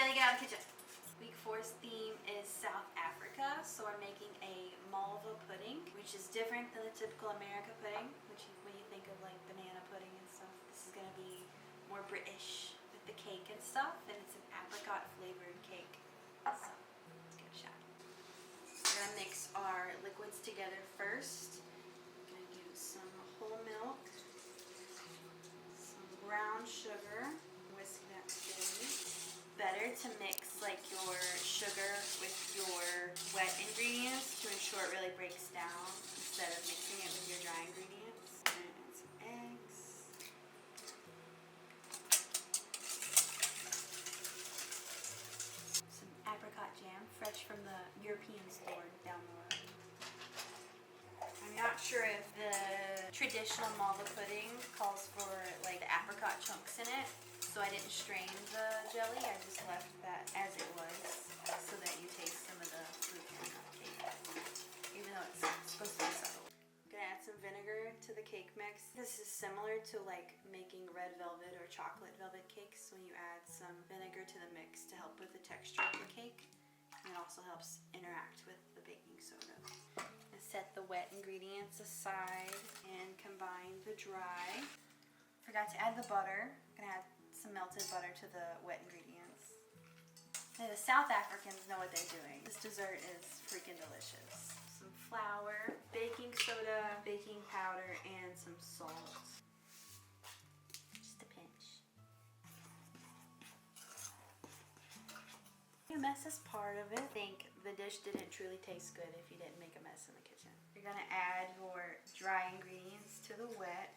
gotta get out of the kitchen. Week 4's theme is South Africa, so we're making a Malva pudding, which is different than the typical America pudding, which when you think of like banana pudding and stuff, this is gonna be more British with the cake and stuff, and it's an apricot flavored cake. So let's give it a shot. We're gonna mix our liquids together first. I'm gonna use some whole milk, some brown sugar, whisk that together. Better to mix like your sugar with your wet ingredients to ensure it really breaks down instead of mixing it with your dry ingredients. And add some eggs. Some apricot jam, fresh from the European store down the road. I'm not sure if the traditional Malva pudding calls for like the apricot chunks in it. So I didn't strain the jelly, I just left that as it was so that you taste some of the fruit in the cake, even though it's supposed to be subtle. I'm gonna add some vinegar to the cake mix. This is similar to like making red velvet or chocolate velvet cakes when you add some vinegar to the mix to help with the texture of the cake. And it also helps interact with the baking soda. And set the wet ingredients aside and combine the dry. Forgot to add the butter. I'm gonna add some melted butter to the wet ingredients. Now, the South Africans know what they're doing. This dessert is freaking delicious. Some flour, baking soda, baking powder, and some salt. Just a pinch. A mess is part of it. I think the dish didn't truly taste good if you didn't make a mess in the kitchen. You're gonna add your dry ingredients to the wet.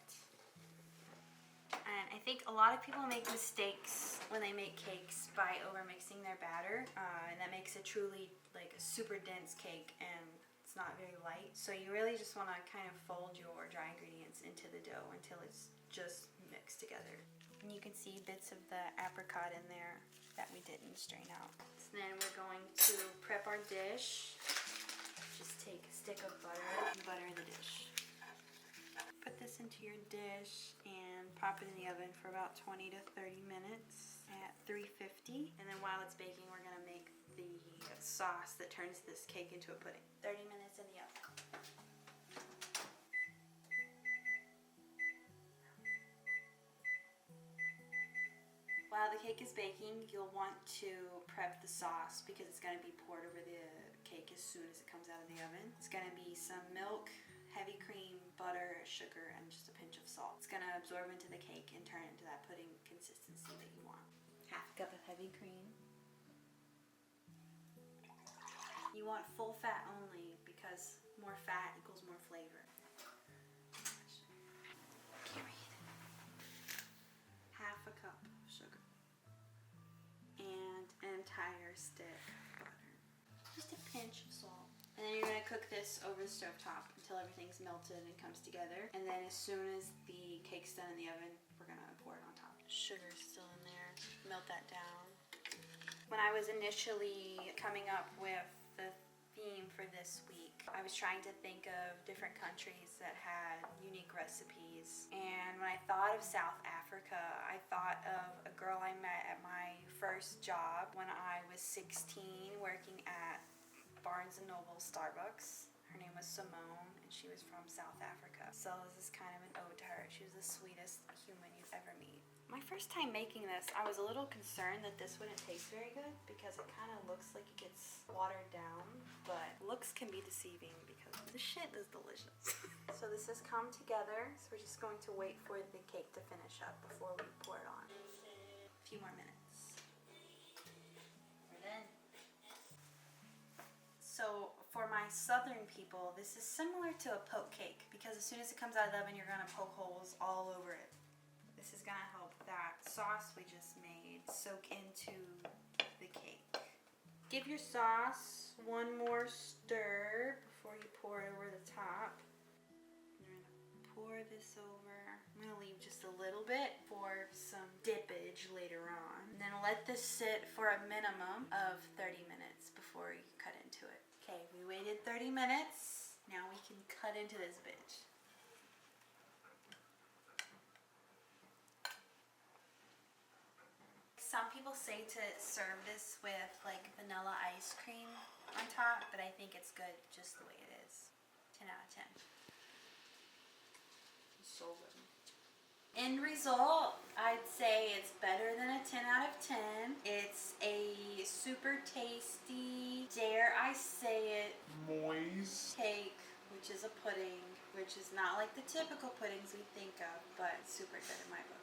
And I think a lot of people make mistakes when they make cakes by overmixing their batter, and that makes it truly like a super dense cake and it's not very light. So you really just want to kind of fold your dry ingredients into the dough until it's just mixed together. And you can see bits of the apricot in there that we didn't strain out. So then we're going to prep our dish. Just take a stick of butter and butter the dish. Put this into your dish and pop it in the oven for about 20 to 30 minutes at 350. And then while it's baking, we're gonna make the sauce that turns this cake into a pudding. 30 minutes in the oven. While the cake is baking, you'll want to prep the sauce because it's gonna be poured over the cake as soon as it comes out of the oven. It's gonna be some milk, heavy cream, butter, sugar, and just a pinch of salt. It's gonna absorb into the cake and turn it into that pudding consistency that you want. Half a cup of heavy cream. You want full fat only because more fat equals more flavor. Can't read. Half a cup of sugar. And an entire stick of butter. Just a pinch of salt. And then you're going to cook this over the stove top until everything's melted and comes together. And then as soon as the cake's done in the oven, we're going to pour it on top. Sugar's still in there. Melt that down. When I was initially coming up with the theme for this week, I was trying to think of different countries that had unique recipes. And when I thought of South Africa, I thought of a girl I met at my first job when I was 16 working at Barnes & Noble Starbucks. Her name was Simone and she was from South Africa. So this is kind of an ode to her. She was the sweetest human you'd ever meet. My first time making this, I was a little concerned that this wouldn't taste very good because it kind of looks like it gets watered down, but looks can be deceiving because the shit is delicious. So this has come together, so we're just going to wait for the cake to finish up before we pour it on. A few more minutes. We're done. So for my southern people, this is similar to a poke cake because as soon as it comes out of the oven, you're gonna poke holes all over it. This is gonna help that sauce we just made soak into the cake. Give your sauce one more stir before you pour it over the top. You're gonna pour this over. I'm gonna leave just a little bit for some dippage later on. And then let this sit for a minimum of 30 minutes before you cut into it. Okay, we waited 30 minutes. Now we can cut into this bitch. Some people say to serve this with like vanilla ice cream on top, but I think it's good just the way it is. 10 out of 10. So good. End result, I'd say it's better than a 10 out of 10. It's a super tasty, dare I say it, Moist. cake, which is a pudding, which is not like the typical puddings we think of, but super good in my book.